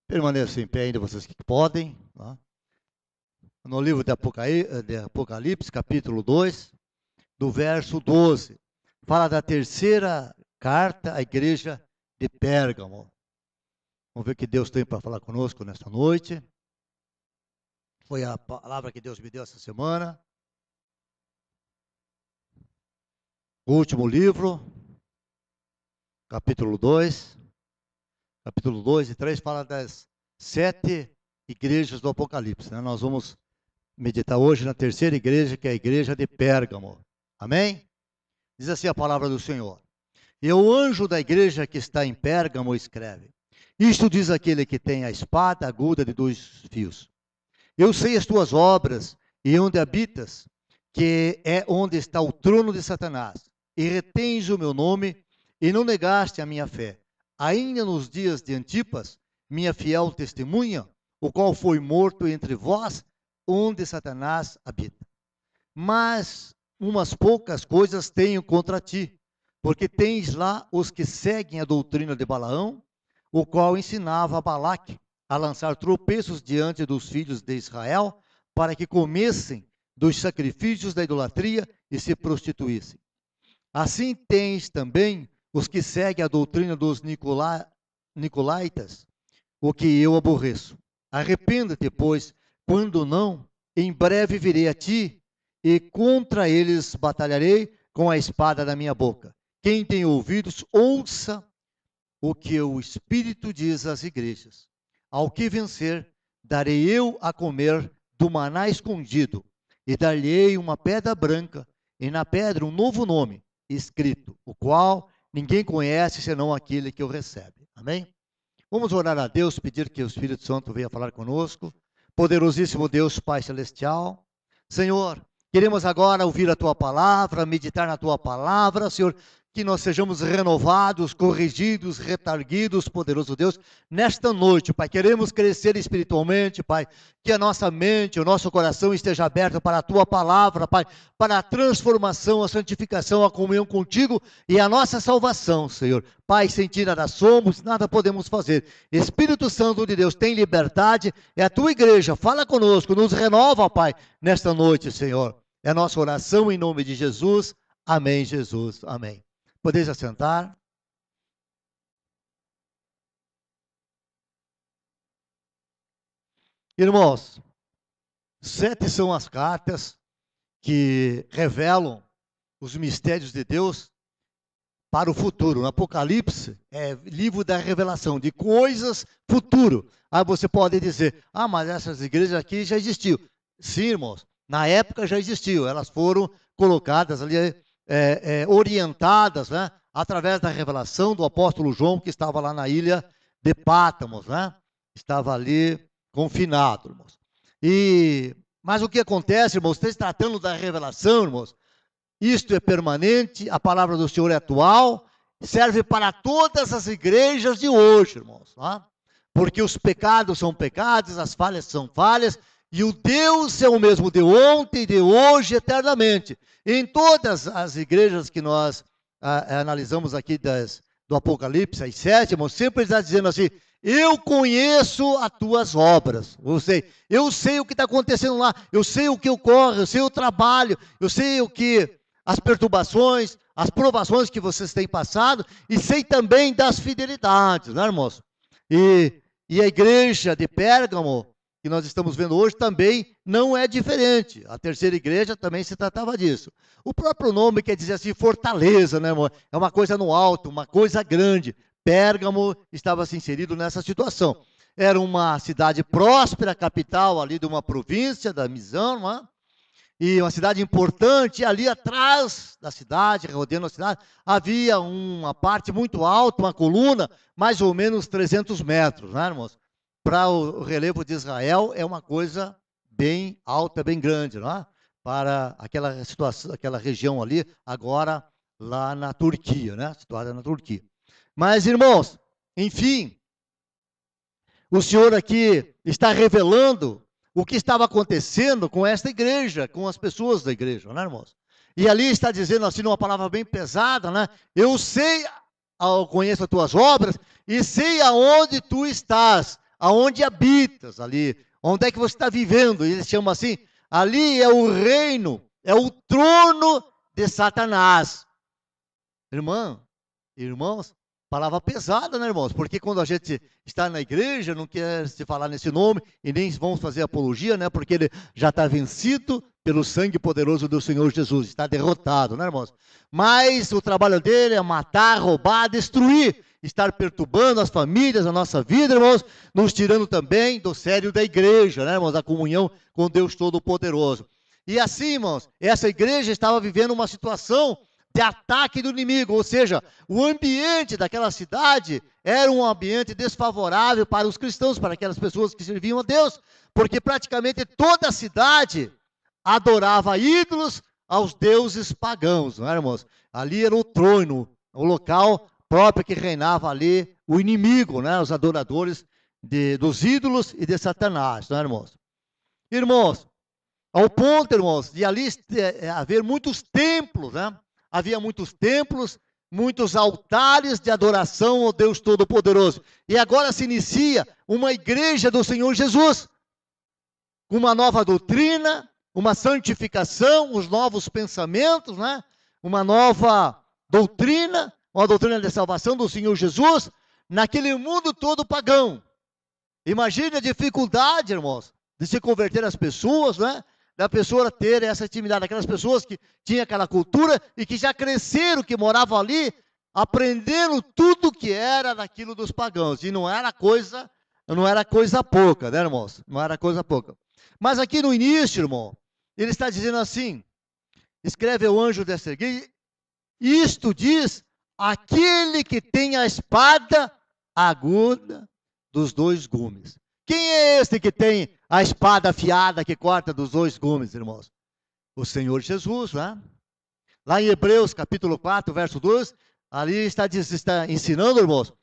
Permaneçam em pé ainda vocês que podem. Tá? No livro de Apocalipse, capítulo 2, do verso 12. Fala da terceira carta à igreja de Pérgamo. Vamos ver o que Deus tem para falar conosco nesta noite. Foi a palavra que Deus me deu essa semana. O último livro, capítulo 2. Capítulo 2 e 3 fala das 7 igrejas do Apocalipse. Né? Nós vamos meditar hoje na terceira igreja, que é a igreja de Pérgamo. Amém? Diz assim a palavra do Senhor. E o anjo da igreja que está em Pérgamo escreve: Isto diz aquele que tem a espada aguda de 2 fios. Eu sei as tuas obras e onde habitas, que é onde está o trono de Satanás. E retens o meu nome e não negaste a minha fé. Ainda nos dias de Antipas, minha fiel testemunha, o qual foi morto entre vós, onde Satanás habita. Mas umas poucas coisas tenho contra ti, porque tens lá os que seguem a doutrina de Balaão, o qual ensinava a Balaque a lançar tropeços diante dos filhos de Israel, para que comessem dos sacrifícios da idolatria e se prostituíssem. Assim tens também os que seguem a doutrina dos nicolaítas, o que eu aborreço. Arrependa-te, pois, quando não, em breve virei a ti, e contra eles batalharei com a espada da minha boca. Quem tem ouvidos, ouça o que o Espírito diz às igrejas. Ao que vencer, darei eu a comer do maná escondido, e dar-lhe-ei uma pedra branca, e na pedra um novo nome escrito, o qual ninguém conhece senão aquele que o recebe. Amém? Vamos orar a Deus, pedir que o Espírito Santo venha falar conosco. Poderosíssimo Deus, Pai Celestial. Senhor, queremos agora ouvir a Tua palavra, meditar na Tua palavra, Senhor, que nós sejamos renovados, corrigidos, retarguidos, poderoso Deus, nesta noite, Pai. Queremos crescer espiritualmente, Pai, que a nossa mente, o nosso coração esteja aberto para a Tua palavra, Pai, para a transformação, a santificação, a comunhão contigo e a nossa salvação, Senhor. Pai, sem ti nada somos, nada podemos fazer. Espírito Santo de Deus, tem liberdade, é a Tua igreja, fala conosco, nos renova, Pai, nesta noite, Senhor. É a nossa oração em nome de Jesus. Amém, Jesus. Amém. Podeis assentar. Irmãos, 7 são as cartas que revelam os mistérios de Deus para o futuro. No Apocalipse é livro da revelação de coisas futuro. Aí você pode dizer, mas essas igrejas aqui já existiam. Sim, irmãos, na época já existiu. Elas foram colocadas ali, orientadas, né, através da revelação do apóstolo João, que estava lá na ilha de Pátmos, né? Estava ali confinado, irmãos. Mas o que acontece, irmãos, se tratando da revelação, irmãos, isto é permanente, a palavra do Senhor é atual, serve para todas as igrejas de hoje, irmãos, né? Porque os pecados são pecados, as falhas são falhas, e o Deus é o mesmo de ontem, de hoje, eternamente. Em todas as igrejas que nós analisamos aqui do Apocalipse, as 7, irmãos, sempre está dizendo assim, eu conheço as tuas obras, eu sei o que está acontecendo lá, eu sei o que ocorre, eu sei o trabalho, eu sei as perturbações, as provações que vocês têm passado, e sei também das fidelidades, né, irmãos? E a igreja de Pérgamo, que nós estamos vendo hoje, também não é diferente. A terceira igreja também se tratava disso. O próprio nome quer dizer assim, fortaleza, né, irmão? É uma coisa no alto, uma coisa grande. Pérgamo estava se inserido nessa situação. Era uma cidade próspera, capital ali de uma província, da Misão, não é? E uma cidade importante, ali atrás da cidade, rodeando a cidade, havia uma parte muito alta, uma coluna, mais ou menos 300 metros, né, irmãos? Para o relevo de Israel, é uma coisa bem alta, bem grande, não é? Para aquela situação, aquela região ali, agora lá na Turquia, né? Situada na Turquia. Mas, irmãos, enfim, o Senhor aqui está revelando o que estava acontecendo com esta igreja, com as pessoas da igreja, né, irmãos? E ali está dizendo assim, uma palavra bem pesada, né? Eu conheço as tuas obras e sei aonde tu estás, aonde habitas ali, onde é que você está vivendo. Ele chama assim, ali é o reino, é o trono de Satanás. Irmãos, palavra pesada, né, irmãos? Porque quando a gente está na igreja, não quer se falar nesse nome, e nem vamos fazer apologia, né? Porque ele já está vencido pelo sangue poderoso do Senhor Jesus, está derrotado, né, irmãos? Mas o trabalho dele é matar, roubar, destruir, estar perturbando as famílias, a nossa vida, irmãos, nos tirando também do sério da igreja, né, irmãos? Da comunhão com Deus Todo-Poderoso. E assim, irmãos, essa igreja estava vivendo uma situação de ataque do inimigo, ou seja, o ambiente daquela cidade era um ambiente desfavorável para os cristãos, para aquelas pessoas que serviam a Deus, porque praticamente toda a cidade adorava ídolos aos deuses pagãos, não é, irmãos? Ali era o trono, o local próprio que reinava ali o inimigo, né? Os adoradores dos ídolos e de Satanás, não é, irmãos? Irmãos, ao ponto, irmãos, de ali haver muitos templos, né? Havia muitos templos, muitos altares de adoração ao Deus Todo-Poderoso. E agora se inicia uma igreja do Senhor Jesus, com uma nova doutrina, uma santificação, os novos pensamentos, né? Uma nova doutrina, uma doutrina de salvação do Senhor Jesus, naquele mundo todo pagão. Imagine a dificuldade, irmãos, de se converter as pessoas, né? Da pessoa ter essa intimidade, aquelas pessoas que tinham aquela cultura e que já cresceram, que moravam ali, aprendendo tudo que era daquilo dos pagãos. E não era coisa pouca, né, irmãos? Não era coisa pouca. Mas aqui no início, irmão, ele está dizendo assim, escreve o anjo dessa igreja, isto diz aquele que tem a espada aguda dos dois gumes. Quem é este que tem a espada afiada que corta dos dois gumes, irmãos? O Senhor Jesus, né? Lá em Hebreus, capítulo 4, verso 2, ali está ensinando, irmãos,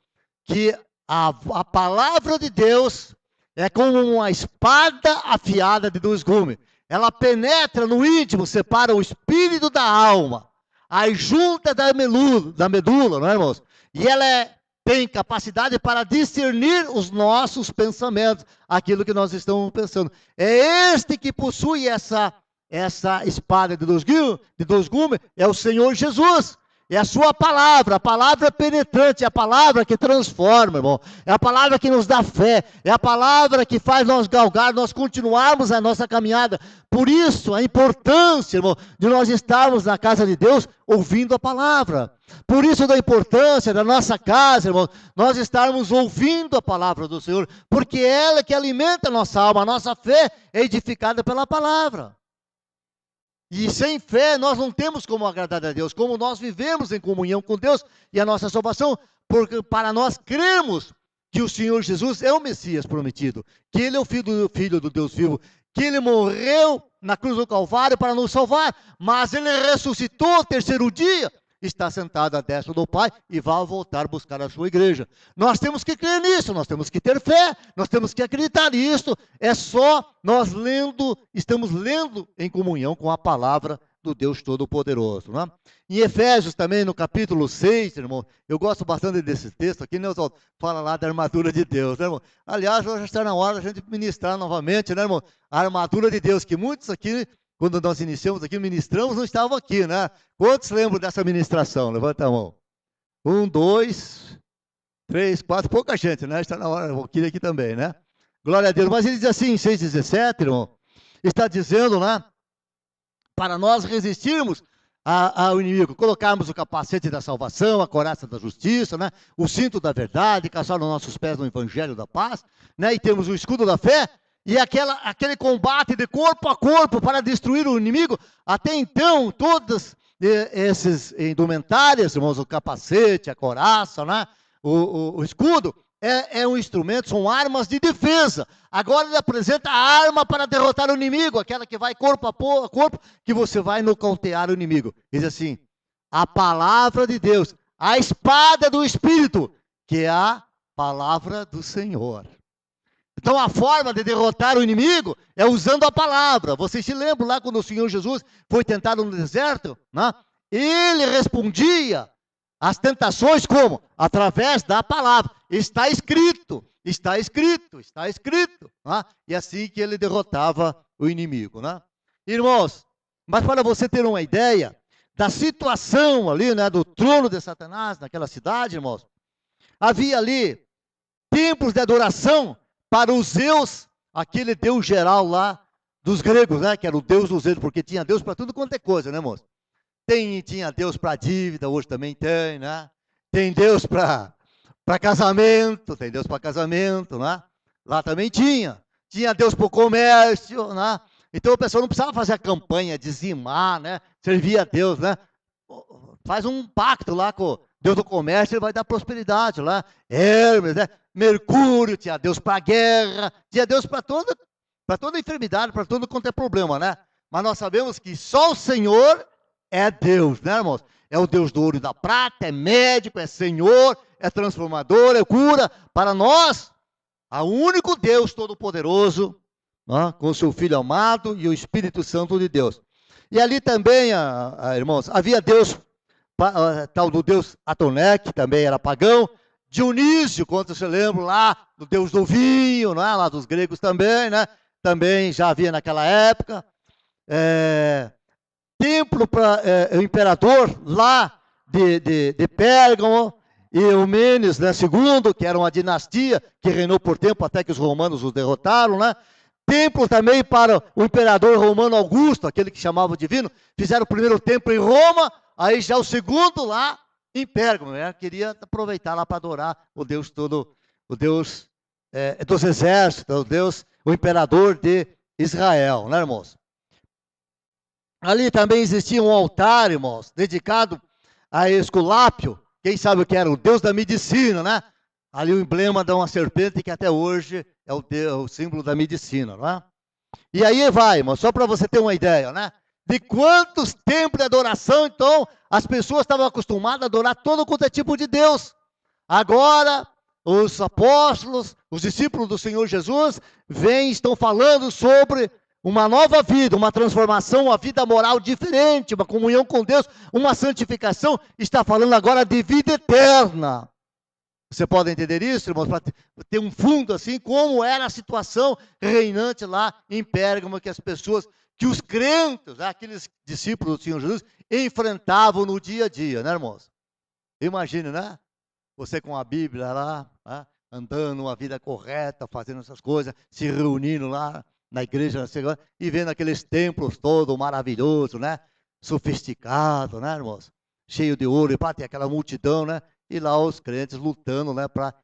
que a palavra de Deus é como uma espada afiada de dois gumes. Ela penetra no íntimo, separa o espírito da alma, a junta da medula, não é, irmãos? E ela tem capacidade para discernir os nossos pensamentos, aquilo que nós estamos pensando. É este que possui essa espada de dois gumes, é o Senhor Jesus. É a sua palavra, a palavra penetrante, é a palavra que transforma, irmão. É a palavra que nos dá fé, é a palavra que faz nós galgar, nós continuarmos a nossa caminhada. Por isso, a importância, irmão, de nós estarmos na casa de Deus ouvindo a palavra. Por isso, da importância da nossa casa, irmão, nós estarmos ouvindo a palavra do Senhor, porque é ela que alimenta a nossa alma, a nossa fé é edificada pela palavra. E sem fé nós não temos como agradar a Deus, como nós vivemos em comunhão com Deus e a nossa salvação, porque para nós cremos que o Senhor Jesus é o Messias prometido, que Ele é o Filho do Deus vivo, que Ele morreu na cruz do Calvário para nos salvar, mas Ele ressuscitou ao terceiro dia, está sentado à destra do Pai e vai voltar a buscar a sua igreja. Nós temos que crer nisso, nós temos que ter fé, nós temos que acreditar nisso. É só nós estamos lendo em comunhão com a palavra do Deus Todo-Poderoso. Né? Em Efésios também, no capítulo 6, irmão, eu gosto bastante desse texto aqui, né, Oswaldo? Fala lá da armadura de Deus, né, irmão? Aliás, hoje está na hora da gente ministrar novamente, né, irmão? A armadura de Deus, que muitos aqui, quando nós iniciamos aqui, ministramos, não estavam aqui, né? Quantos lembram dessa ministração? Levanta a mão. 1, 2, 3, 4, pouca gente, né? Está na hora, eu queria aqui também, né? Glória a Deus. Mas ele diz assim, em 6,17, irmão, está dizendo, né? Para nós resistirmos ao inimigo, colocarmos o capacete da salvação, a couraça da justiça, né? O cinto da verdade, calçar os nossos pés no evangelho da paz, né? E temos o escudo da fé, e aquele combate de corpo a corpo para destruir o inimigo. Até então, todas essas indumentárias, irmãos, o capacete, a couraça, né? o escudo, é um instrumento, são armas de defesa. Agora ele apresenta a arma para derrotar o inimigo, aquela que vai corpo a corpo, que você vai nocautear o inimigo. Diz assim, a palavra de Deus, a espada do Espírito, que é a palavra do Senhor. Então a forma de derrotar o inimigo é usando a palavra. Vocês se lembram lá quando o Senhor Jesus foi tentado no deserto? Né? Ele respondia às tentações como? Através da palavra. Está escrito. está escrito, está escrito. Né? E assim que ele derrotava o inimigo. Né? Irmãos, mas para você ter uma ideia da situação ali, né, do trono de Satanás naquela cidade, irmãos, havia ali templos de adoração para os Zeus, aquele Deus geral lá dos gregos, né, que era o Deus dos Zeus, porque tinha Deus para tudo quanto é coisa, né, irmãos? Tinha Deus para dívida, hoje também tem, né? Tem Deus para casamento, tem Deus para casamento, né? Lá também tinha. Tinha Deus para o comércio, né? Então o pessoal não precisava fazer a campanha, dizimar, né? Servir a Deus, né? Faz um pacto lá com Deus do comércio, ele vai dar prosperidade lá. Hermes, né? Mercúrio, tinha Deus para a guerra, tinha Deus para toda enfermidade, para todo quanto é problema, né? Mas nós sabemos que só o Senhor é Deus, né, irmãos? É o Deus do ouro e da prata, é médico, é Senhor, é transformador, é cura. Para nós, o único Deus Todo-Poderoso, né, com o seu Filho amado e o Espírito Santo de Deus. E ali também, irmãos, havia Deus, tal do Deus Atoné, que também era pagão, Dionísio, quando você lembra lá, do Deus do vinho, né, lá dos gregos também, né? Também já havia naquela época. Templo para o imperador lá de Pérgamo, e Eumênides, né, II, que era uma dinastia que reinou por tempo até que os romanos os derrotaram, né? Templo também para o imperador romano Augusto, aquele que chamava divino. Fizeram o primeiro templo em Roma, aí já o segundo lá em Pérgamo, né? Queria aproveitar lá para adorar o Deus todo, o Deus dos exércitos, o imperador de Israel, né, irmãos? Ali também existia um altar, irmãos, dedicado a Esculápio. Quem sabe o que era? O Deus da medicina, né? Ali o emblema de uma serpente que até hoje é o símbolo da medicina, não é? E aí vai, irmão, só para você ter uma ideia, né? De quantos templos de adoração, então, as pessoas estavam acostumadas a adorar todo quanto é tipo de Deus. Agora, os apóstolos, os discípulos do Senhor Jesus, estão falando sobre uma nova vida, uma transformação, uma vida moral diferente, uma comunhão com Deus, uma santificação. Está falando agora de vida eterna. Você pode entender isso, irmãos? Para ter um fundo assim, como era a situação reinante lá em Pérgamo, que as pessoas, que os crentes, aqueles discípulos do Senhor Jesus, enfrentavam no dia a dia, né, irmãos? Imagine, né? Você com a Bíblia lá, né? Andando uma vida correta, fazendo essas coisas, se reunindo lá na igreja, e vendo aqueles templos todos maravilhosos, né? Sofisticado, né, irmãos? Cheio de ouro, e pá, tem aquela multidão, né? E lá os crentes lutando, né, para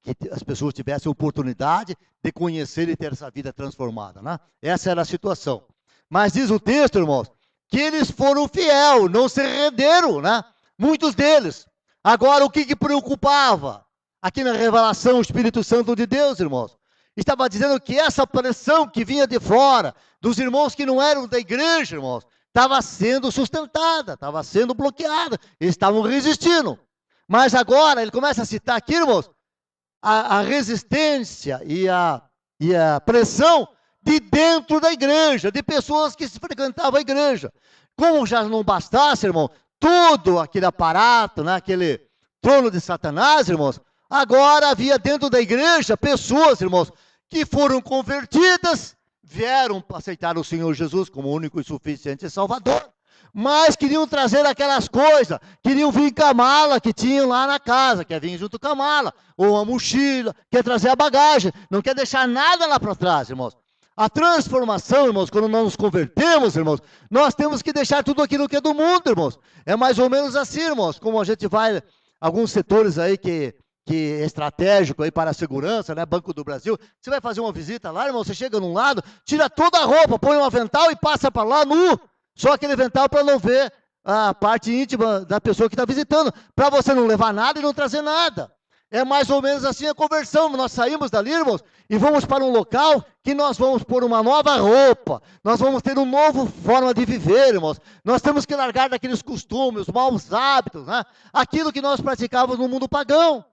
que as pessoas tivessem oportunidade de conhecer e ter essa vida transformada, né? Essa era a situação. Mas diz o texto, irmãos, que eles foram fiéis, não se renderam, né? Muitos deles. Agora, o que preocupava? Aqui na revelação, o Espírito Santo de Deus, irmãos, estava dizendo que essa pressão que vinha de fora, dos irmãos que não eram da igreja, irmãos, estava sendo sustentada, estava sendo bloqueada, eles estavam resistindo. Mas agora, ele começa a citar aqui, irmãos, a resistência e a pressão de dentro da igreja, de pessoas que se frequentavam a igreja. Como já não bastasse, irmão, todo aquele aparato, né, aquele trono de Satanás, irmãos, agora havia dentro da igreja pessoas, irmãos, que foram convertidas, vieram aceitar o Senhor Jesus como único e suficiente Salvador, mas queriam trazer aquelas coisas, queriam vir com a mala que tinham lá na casa, quer vir junto com a mala, ou a mochila, quer trazer a bagagem, não quer deixar nada lá para trás, irmãos. A transformação, irmãos, quando nós nos convertemos, irmãos, nós temos que deixar tudo aquilo que é do mundo, irmãos. É mais ou menos assim, irmãos, como a gente vai, alguns setores aí que é estratégico aí para a segurança, né? Banco do Brasil. Você vai fazer uma visita lá, irmão, você chega num lado, tira toda a roupa, põe um avental e passa para lá nu. Só aquele avental para não ver a parte íntima da pessoa que está visitando, para você não levar nada e não trazer nada. É mais ou menos assim a conversão. Nós saímos dali, irmãos, e vamos para um local que nós vamos pôr uma nova roupa, nós vamos ter uma nova forma de viver, irmãos. Nós temos que largar daqueles costumes, os maus hábitos, né? Aquilo que nós praticávamos no mundo pagão.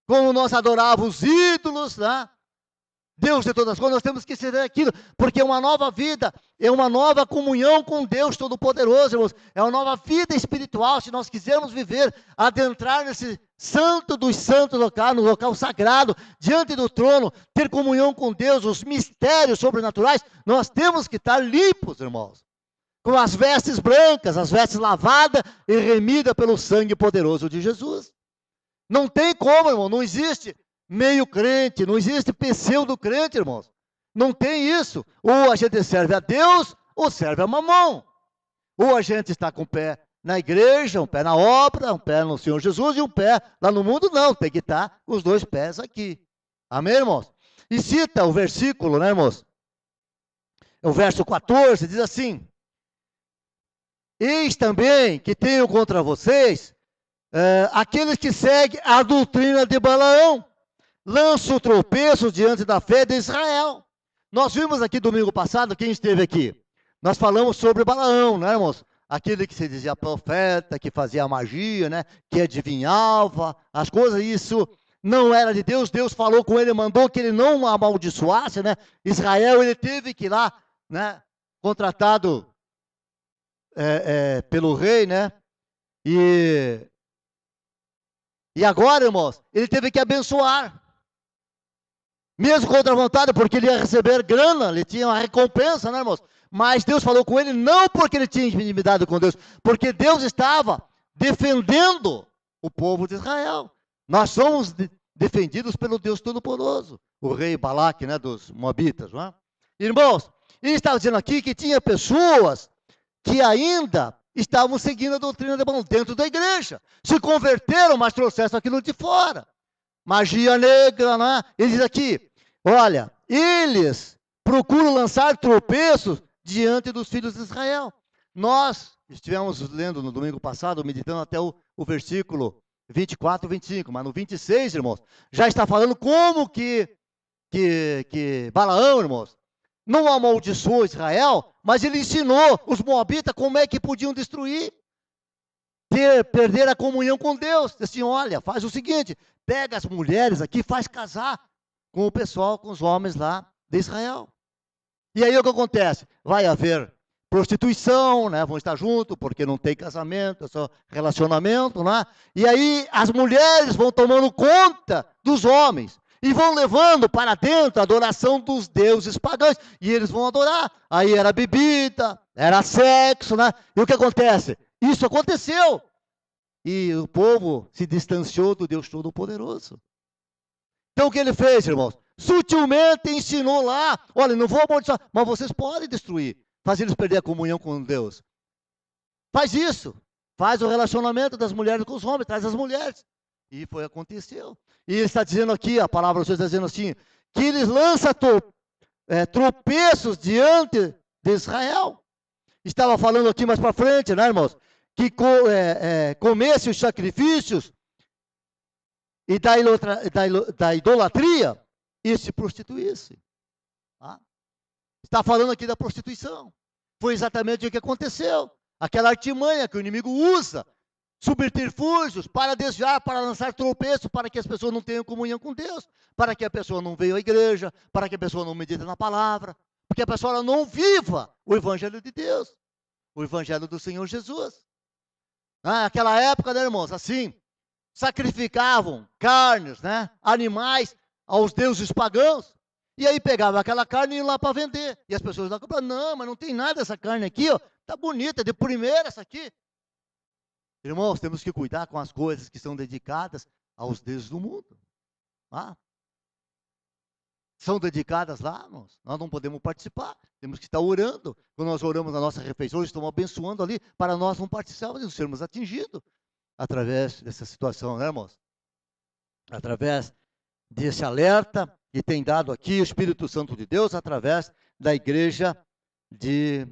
Como nós adorávamos os ídolos, né? Deus de todas as coisas, nós temos que ser aquilo, porque é uma nova vida, é uma nova comunhão com Deus Todo-Poderoso, irmãos, é uma nova vida espiritual, se nós quisermos viver, adentrar nesse santo dos santos local, no local sagrado, diante do trono, ter comunhão com Deus, os mistérios sobrenaturais, nós temos que estar limpos, irmãos, com as vestes brancas, as vestes lavadas e remidas pelo sangue poderoso de Jesus. Não tem como, irmão, não existe meio crente, não existe pseudo crente, irmãos. Não tem isso. Ou a gente serve a Deus, ou serve a mamão. Ou a gente está com o pé na igreja, um pé na obra, um pé no Senhor Jesus e um pé lá no mundo, não. Tem que estar com os dois pés aqui. Amém, irmãos? E cita o versículo, né, irmãos? O verso 14 diz assim: eis também que tenho contra vocês aqueles que seguem a doutrina de Balaão, lançam tropeços diante da fé de Israel. Nós vimos aqui domingo passado, quem esteve aqui, nós falamos sobre Balaão, né, irmãos? Aquele que se dizia profeta, que fazia magia, né, que adivinhava as coisas, isso não era de Deus. Deus falou com ele, mandou que ele não amaldiçoasse, né? Israel, ele teve que ir lá, né, contratado pelo rei, né? E agora, irmãos, ele teve que abençoar. Mesmo contra a vontade, porque ele ia receber grana, ele tinha uma recompensa, né, irmãos? Mas Deus falou com ele, não porque ele tinha intimidade com Deus, porque Deus estava defendendo o povo de Israel. Nós somos defendidos pelo Deus Todo-Poderoso, o rei Balaque, né, dos Moabitas, não é? Irmãos, ele estava dizendo aqui que tinha pessoas que ainda estavam seguindo a doutrina de Balaão dentro da igreja, se converteram, mas trouxeram aquilo de fora. Magia negra, né? Ele diz aqui, olha, eles procuram lançar tropeços diante dos filhos de Israel. Nós estivemos lendo no domingo passado, meditando até o versículo 24, 25, mas no 26, irmãos, já está falando como que Balaão, irmãos, não amaldiçoou Israel, mas ele ensinou os moabitas como é que podiam destruir, perder a comunhão com Deus. Assim, olha, faz o seguinte, pega as mulheres aqui, faz casar com o pessoal, com os homens lá de Israel. E aí o que acontece? Vai haver prostituição, né? Vão estar juntos, porque não tem casamento, é só relacionamento, né? E aí as mulheres vão tomando conta dos homens e vão levando para dentro a adoração dos deuses pagãos, e eles vão adorar. Aí era bebida, era sexo, né? E o que acontece? Isso aconteceu. E o povo se distanciou do Deus Todo-Poderoso. Então o que ele fez, irmãos? Sutilmente ensinou lá, olha, não vou amaldiçoar, mas vocês podem destruir, fazer eles perder a comunhão com Deus. Faz isso, faz o relacionamento das mulheres com os homens, traz as mulheres. E foi aconteceu. E ele está dizendo aqui, a palavra de Deus está dizendo assim, que eles lançam tropeços diante de Israel. Estava falando aqui mais para frente, né, irmãos? Que comesse os sacrifícios e da idolatria e se prostituísse. Tá? Está falando aqui da prostituição. Foi exatamente o que aconteceu. Aquela artimanha que o inimigo usa, subterfúgios para desviar, para lançar tropeços, para que as pessoas não tenham comunhão com Deus, para que a pessoa não venha à igreja, para que a pessoa não medite na palavra, porque a pessoa não viva o evangelho de Deus, o evangelho do Senhor Jesus. Naquela época, né, irmãos, assim, sacrificavam carnes, né, animais aos deuses pagãos, e aí pegava aquela carne e iam lá para vender, e as pessoas lá compravam, não, mas não tem nada dessa carne aqui, ó, tá bonita, de primeira essa aqui. Irmãos, temos que cuidar com as coisas que são dedicadas aos deuses do mundo. São dedicadas lá, irmãos. Nós não podemos participar. Temos que estar orando. Quando nós oramos na nossa refeição, estamos abençoando ali para nós não participarmos, não sermos atingidos através dessa situação, né, irmãos? Através desse alerta que tem dado aqui o Espírito Santo de Deus através da igreja de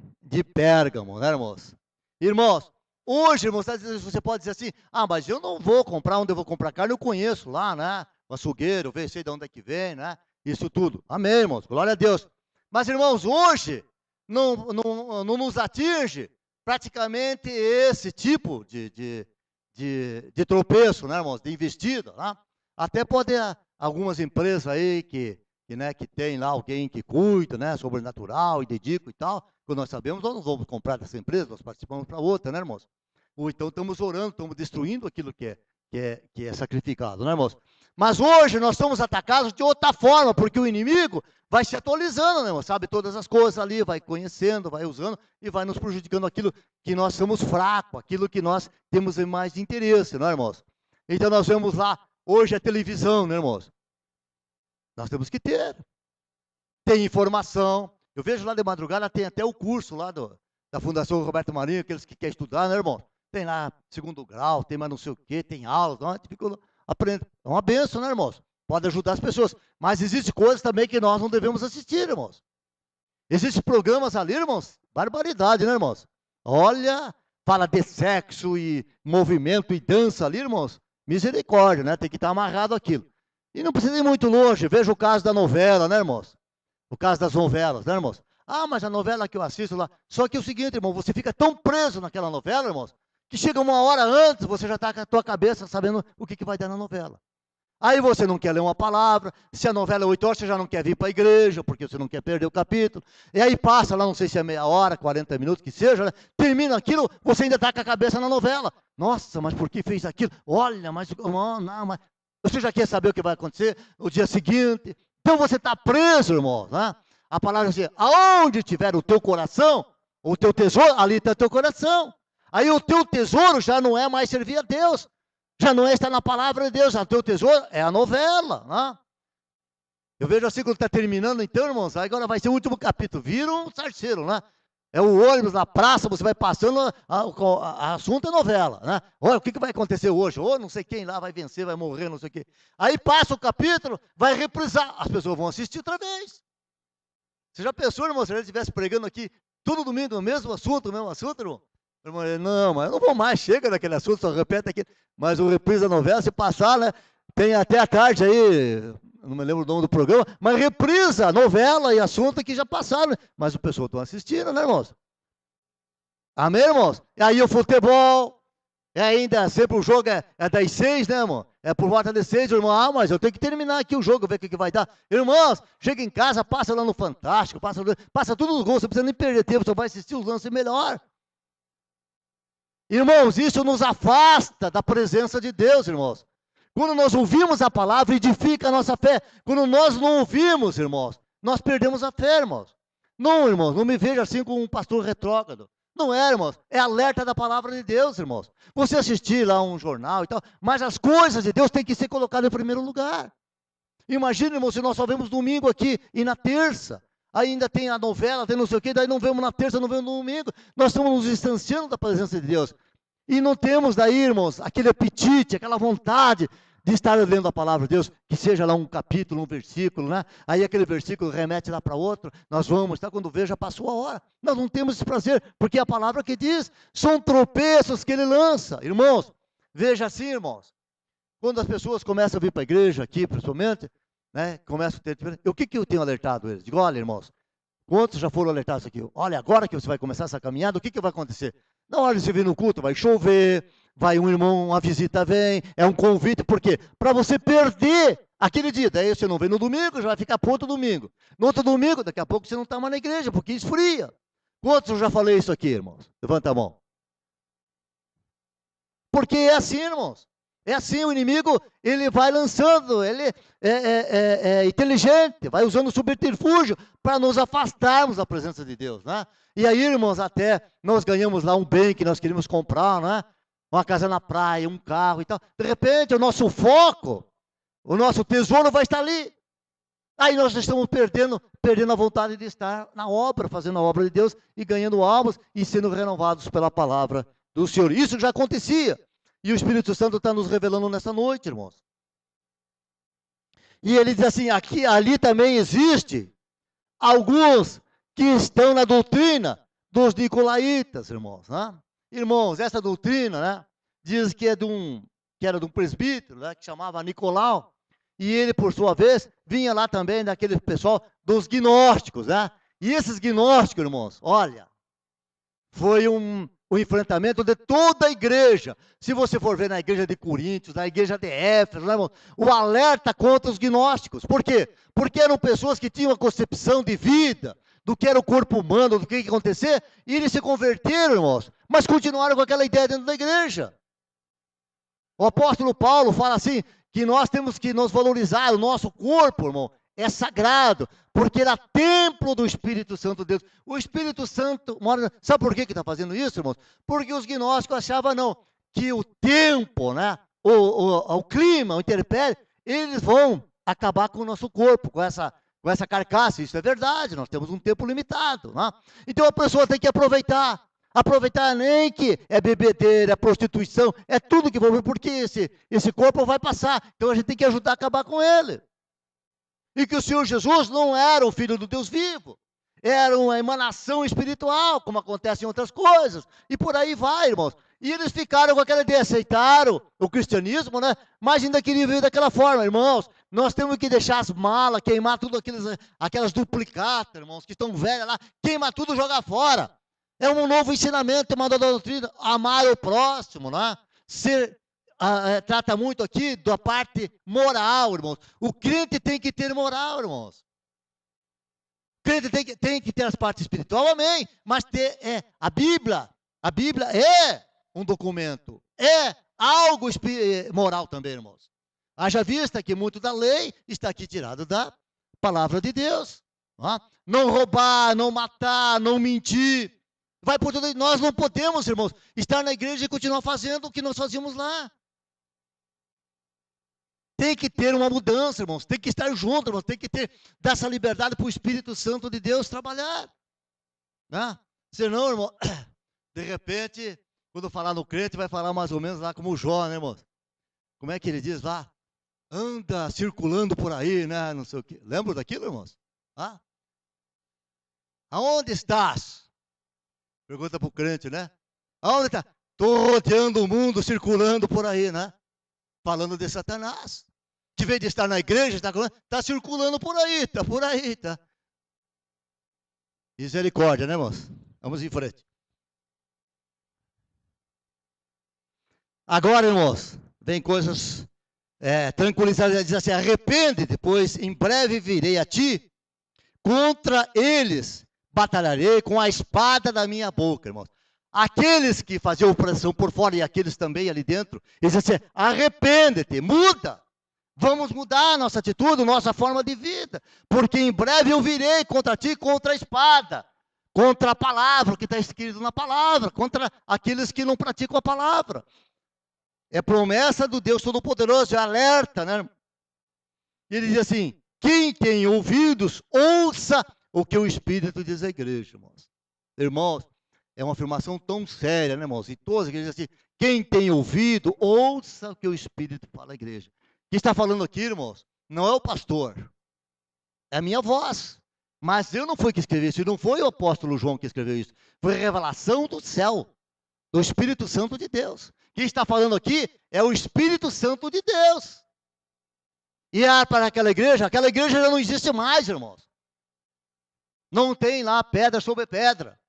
Pérgamo, né, irmãos? Irmãos, hoje, irmãos, você pode dizer assim, mas eu não vou comprar onde eu vou comprar carne, eu conheço lá, né? O açougueiro, eu sei de onde é que vem, né? Isso tudo. Amém, irmãos, glória a Deus. Mas, irmãos, hoje não nos atinge praticamente esse tipo de tropeço, né, irmãos? De investida, né? Até pode algumas empresas aí que que tem lá alguém que cuida, né, sobrenatural e dedica e tal, quando nós sabemos, nós não vamos comprar dessa empresa, nós participamos para outra, né, irmãos? Ou então estamos orando, estamos destruindo aquilo que é sacrificado, né, irmãos? Mas hoje nós somos atacados de outra forma, porque o inimigo vai se atualizando, né, irmão? Sabe todas as coisas ali, vai conhecendo, vai usando e vai nos prejudicando aquilo que nós somos fracos, aquilo que nós temos mais interesse, né, irmãos? Então nós vemos lá, hoje a televisão, né, irmãos? Nós temos que ter. Tem informação. Eu vejo lá de madrugada, tem até o curso lá da Fundação Roberto Marinho, aqueles que querem estudar, né, irmão? Tem lá segundo grau, tem mais não sei o quê, tem aulas, não, aprende. É uma benção, né, irmãos? Pode ajudar as pessoas. Mas existem coisas também que nós não devemos assistir, irmãos. Existem programas ali, irmãos, barbaridade, né, irmãos? Olha, fala de sexo e movimento e dança ali, irmãos. Misericórdia, né? Tem que estar amarrado aquilo. E não precisa ir muito longe. Veja o caso da novela, né, irmãos? O caso das novelas, né, irmãos? Ah, mas a novela que eu assisto lá. Só que é o seguinte, irmão, você fica tão preso naquela novela, irmãos, que chega uma hora antes, você já está com a tua cabeça sabendo o que vai dar na novela. Aí você não quer ler uma palavra, se a novela é 8 horas, você já não quer vir para a igreja, porque você não quer perder o capítulo. E aí passa lá, não sei se é meia hora, 40 minutos, que seja, né? Termina aquilo, você ainda está com a cabeça na novela. Nossa, mas por que fez aquilo? Olha, mas você já quer saber o que vai acontecer no dia seguinte. Então você está preso, irmão. Né? A palavra diz, aonde tiver o teu coração, o teu tesouro, ali está o teu coração. Aí o teu tesouro já não é mais servir a Deus. Já não é estar na palavra de Deus, o teu tesouro é a novela. Né? Eu vejo assim quando está terminando, então, irmãos, agora vai ser o último capítulo. Vira um terceiro, né? É o ônibus na praça, você vai passando, a assunto é novela, né? Olha, o que vai acontecer hoje? Ou não sei quem lá vai vencer, vai morrer, não sei o quê. Aí passa o capítulo, vai reprisar. As pessoas vão assistir outra vez. Você já pensou, irmão, se ele estivesse pregando aqui todo domingo o mesmo assunto, irmão? Não, mas eu não vou mais, chega daquele assunto, só repete aqui. Mas o reprise da novela, se passar, né? Tem até a tarde aí, não me lembro o nome do programa, mas reprisa novela e assunto que já passaram. Mas o pessoal está assistindo, né, irmãos? Amém, irmãos? E aí o futebol, ainda sempre o jogo é das 6, né, irmão? É por volta das 6, irmão. Ah, mas eu tenho que terminar aqui o jogo, ver o que vai dar. Irmãos, chega em casa, passa lá no Fantástico, passa tudo os gols, você não precisa nem perder tempo, só vai assistir os lances melhor. Irmãos, isso nos afasta da presença de Deus, irmãos. Quando nós ouvimos a palavra, edifica a nossa fé. Quando nós não ouvimos, irmãos, nós perdemos a fé, irmãos. Não, irmãos, não me veja assim como um pastor retrógrado. Não é, irmãos, é alerta da palavra de Deus, irmãos. Você assistir lá um jornal e tal, mas as coisas de Deus têm que ser colocadas em primeiro lugar. Imagina, irmãos, se nós só vemos domingo aqui e na terça, ainda tem a novela, tem não sei o quê, daí não vemos na terça, não vemos no domingo. Nós estamos nos distanciando da presença de Deus. E não temos daí, irmãos, aquele apetite, aquela vontade de estar lendo a palavra de Deus, que seja lá um capítulo, um versículo, né? Aí aquele versículo remete lá para outro, nós vamos, tá? Quando veja, passou a hora. Nós não temos esse prazer, porque a palavra que diz, são tropeços que ele lança. Irmãos, veja assim, irmãos, quando as pessoas começam a vir para a igreja aqui, principalmente, né? Começam a ter, o que eu tenho alertado eles? Digo, olha, irmãos, quantos já foram alertados aqui? Olha, agora que você vai começar essa caminhada, o que vai acontecer? Na hora de você vir no culto, vai chover, vai um irmão, uma visita vem, é um convite, por quê? Para você perder aquele dia. Daí você não vem no domingo, já vai ficar para outro domingo. No outro domingo, daqui a pouco você não está mais na igreja, porque esfria. Quantos eu já falei isso aqui, irmãos? Levanta a mão. Porque é assim, irmãos. É assim, o inimigo, ele vai lançando, ele é inteligente, vai usando subterfúgio para nos afastarmos da presença de Deus, né? E aí, irmãos, até nós ganhamos lá um bem que nós queríamos comprar, né? Uma casa na praia, um carro e tal. De repente, o nosso foco, o nosso tesouro vai estar ali. Aí nós estamos perdendo a vontade de estar na obra, fazendo a obra de Deus e ganhando almas e sendo renovados pela palavra do Senhor. Isso já acontecia. E o Espírito Santo está nos revelando nessa noite, irmãos. E ele diz assim, ali também existe alguns que estão na doutrina dos nicolaítas, irmãos. Né? Irmãos, essa doutrina, né, diz que era de um presbítero, né, que chamava Nicolau. E ele, por sua vez, vinha lá também daquele pessoal dos gnósticos. Né? E esses gnósticos, irmãos, olha, foi um o enfrentamento de toda a igreja. Se você for ver na igreja de Coríntios, na igreja de Éfeso, né, irmão? O alerta contra os gnósticos. Por quê? Porque eram pessoas que tinham a concepção de vida, do que era o corpo humano, do que ia acontecer, e eles se converteram, irmãos, mas continuaram com aquela ideia dentro da igreja. O apóstolo Paulo fala assim, que nós temos que nos valorizar, o nosso corpo, irmão, é sagrado, porque era templo do Espírito Santo de Deus. O Espírito Santo mora... Sabe por que está fazendo isso, irmãos? Porque os gnósticos achavam, não, que o tempo, né, o clima, o intempérie, eles vão acabar com o nosso corpo, com essa carcaça. Isso é verdade, nós temos um tempo limitado. Né? Então a pessoa tem que aproveitar nem que é bebedeira, é prostituição, é tudo que vai, porque esse corpo vai passar. Então a gente tem que ajudar a acabar com ele. E que o Senhor Jesus não era o Filho do Deus vivo, era uma emanação espiritual, como acontece em outras coisas, e por aí vai, irmãos. E eles ficaram com aquela ideia, aceitaram o cristianismo, né? Mas ainda queriam viver daquela forma, irmãos. Nós temos que deixar as malas, queimar tudo aquelas duplicatas, irmãos, que estão velhas lá, queimar tudo e jogar fora. É um novo ensinamento, uma nova doutrina, amar o próximo, né? Trata muito aqui da parte moral, irmãos. O crente tem que ter moral, irmãos. O crente tem que ter as partes espirituais, amém. Mas a Bíblia é um documento, é algo moral também, irmãos. Haja vista que muito da lei está aqui tirado da palavra de Deus. Não roubar, não matar, não mentir. Vai por tudo. Nós não podemos, irmãos, estar na igreja e continuar fazendo o que nós fazíamos lá. Tem que ter uma mudança, irmãos. Tem que estar junto, irmãos. Tem que dar essa liberdade para o Espírito Santo de Deus trabalhar. Né? Senão, irmão, de repente, quando falar no crente, vai falar mais ou menos lá como o Jó, né, irmãos? Como é que ele diz lá? Anda circulando por aí, né? Não sei o quê. Lembra daquilo, irmãos? Aonde estás? Pergunta para o crente, né? Aonde está? Estou rodeando o mundo, circulando por aí, né? Falando de Satanás. Que vez de estar na igreja, está circulando por aí, está por aí, tá? Misericórdia, né, irmãos? Vamos em frente. Agora, irmãos, vem coisas tranquilizadas. Diz assim, arrepende-te, pois em breve virei a ti, contra eles batalharei com a espada da minha boca, irmãos. Aqueles que faziam opressão por fora e aqueles também ali dentro, eles dizem assim, arrepende-te, muda. Vamos mudar a nossa atitude, nossa forma de vida, porque em breve eu virei contra ti, contra a espada, contra a palavra, o que está escrito na palavra, contra aqueles que não praticam a palavra. É promessa do Deus Todo-Poderoso, é alerta, né? Ele diz assim, quem tem ouvidos, ouça o que o Espírito diz à igreja, irmãos. Irmãos, é uma afirmação tão séria, né, irmãos? E todas as igrejas dizem assim, quem tem ouvido, ouça o que o Espírito fala à igreja. Quem está falando aqui, irmãos, não é o pastor, é a minha voz. Mas eu não fui que escrevi isso, e não foi o apóstolo João que escreveu isso. Foi revelação do céu, do Espírito Santo de Deus. Quem está falando aqui é o Espírito Santo de Deus. E para aquela igreja já não existe mais, irmãos. Não tem lá pedra sobre pedra.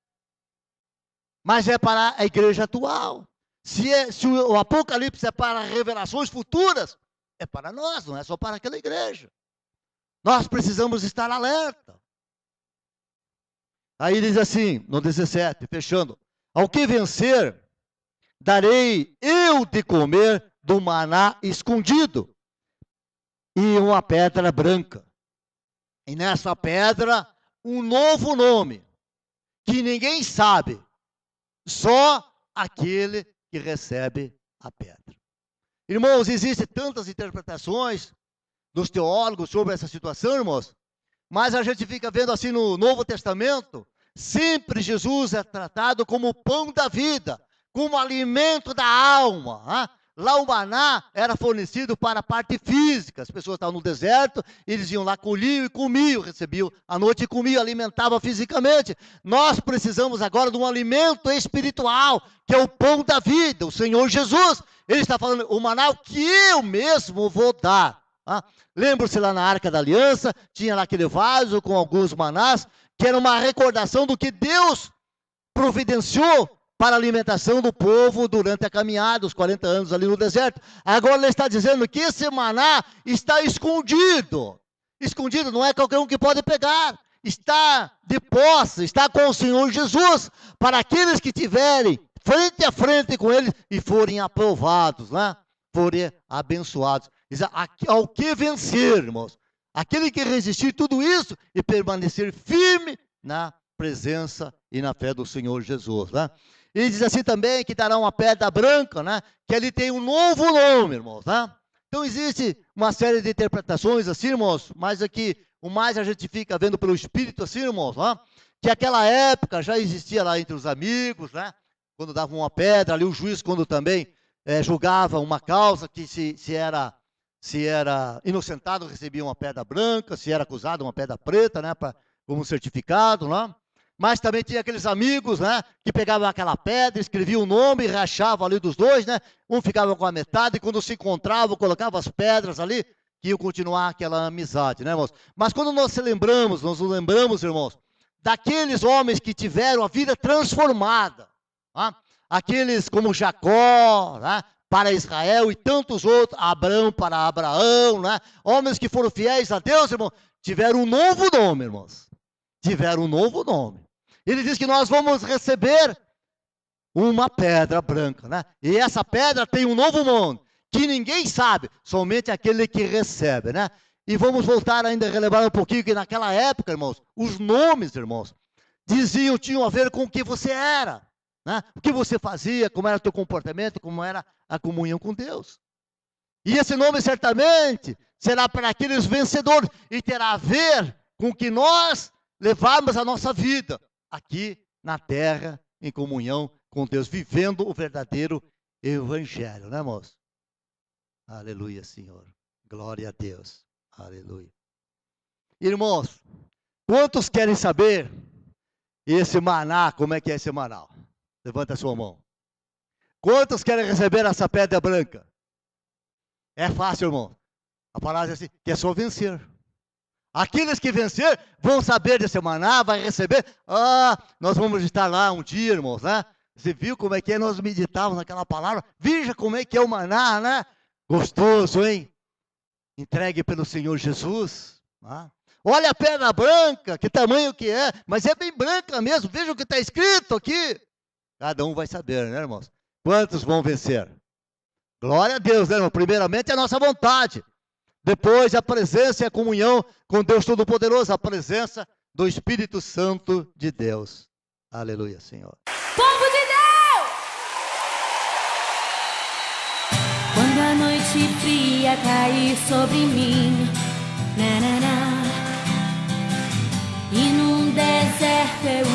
Mas é para a igreja atual. Se o Apocalipse é para revelações futuras, é para nós, não é só para aquela igreja. Nós precisamos estar alerta. Aí diz assim, no 17, fechando. Ao que vencer, darei eu de comer do maná escondido e uma pedra branca. E nessa pedra, um novo nome, que ninguém sabe, só aquele que recebe a pedra. Irmãos, existem tantas interpretações dos teólogos sobre essa situação, irmãos, mas a gente fica vendo assim no Novo Testamento, sempre Jesus é tratado como o pão da vida, como alimento da alma. Lá o maná era fornecido para a parte física, as pessoas estavam no deserto, eles iam lá, colhiam e comiam, recebiam à noite e comiam, alimentavam fisicamente. Nós precisamos agora de um alimento espiritual, que é o pão da vida, o Senhor Jesus. Ele está falando, o maná que eu mesmo vou dar. Lembra-se lá na Arca da Aliança, tinha lá aquele vaso com alguns manás, que era uma recordação do que Deus providenciou para a alimentação do povo durante a caminhada, os 40 anos ali no deserto. Agora ele está dizendo que esse maná está escondido. Escondido, não é qualquer um que pode pegar. Está de posse, está com o Senhor Jesus, para aqueles que tiverem frente a frente com ele e forem aprovados, né? Forem abençoados. Ao que vencer, irmãos. Aquele que resistir tudo isso e permanecer firme na presença e na fé do Senhor Jesus, né? E diz assim também que dará uma pedra branca, né? Que ele tem um novo nome, irmãos, né? Então existe uma série de interpretações assim, irmãos, mas aqui o mais a gente fica vendo pelo Espírito assim, irmãos, né? Que aquela época já existia lá entre os amigos, né? Quando davam uma pedra, ali o juiz quando também julgava uma causa, que se era inocentado recebia uma pedra branca, se era acusado uma pedra preta, né? Como certificado, né? Mas também tinha aqueles amigos, né, que pegavam aquela pedra, escreviam o nome e rachavam ali dos dois, né? Um ficava com a metade e quando se encontravam, colocavam as pedras ali, que iam continuar aquela amizade, né, irmãos? Mas quando nós nos lembramos, irmãos, daqueles homens que tiveram a vida transformada, né? Aqueles como Jacó, né, para Israel e tantos outros, Abraão para Abraão, né? Homens que foram fiéis a Deus, irmãos, tiveram um novo nome, irmãos. Tiveram um novo nome. Ele diz que nós vamos receber uma pedra branca, né? E essa pedra tem um novo nome, que ninguém sabe, somente aquele que recebe, né? E vamos voltar ainda a relembrar um pouquinho que naquela época, irmãos, os nomes, irmãos, tinham a ver com o que você era, né? O que você fazia, como era o teu comportamento, como era a comunhão com Deus. E esse nome certamente será para aqueles vencedores e terá a ver com que nós levarmos a nossa vida aqui na terra, em comunhão com Deus, vivendo o verdadeiro evangelho, né, irmãos? Aleluia, Senhor. Glória a Deus. Aleluia. Irmãos, quantos querem saber esse maná, como é que é esse maná? Levanta a sua mão. Quantos querem receber essa pedra branca? É fácil, irmão. A palavra diz assim, que é só vencer. Aqueles que vencer vão saber desse maná, vai receber. Nós vamos estar lá um dia, irmãos, né? Você viu como é que é? Nós meditávamos naquela palavra. Veja como é que é o maná, né? Gostoso, hein? Entregue pelo Senhor Jesus. Né? Olha a pedra branca, que tamanho que é. Mas é bem branca mesmo. Veja o que está escrito aqui. Cada um vai saber, né, irmãos? Quantos vão vencer? Glória a Deus, né, irmão? Primeiramente é a nossa vontade. Depois a presença e a comunhão com Deus Todo-Poderoso, a presença do Espírito Santo de Deus. Aleluia, Senhor. Povo de Deus! Quando a noite fria cair sobre mim, e num deserto eu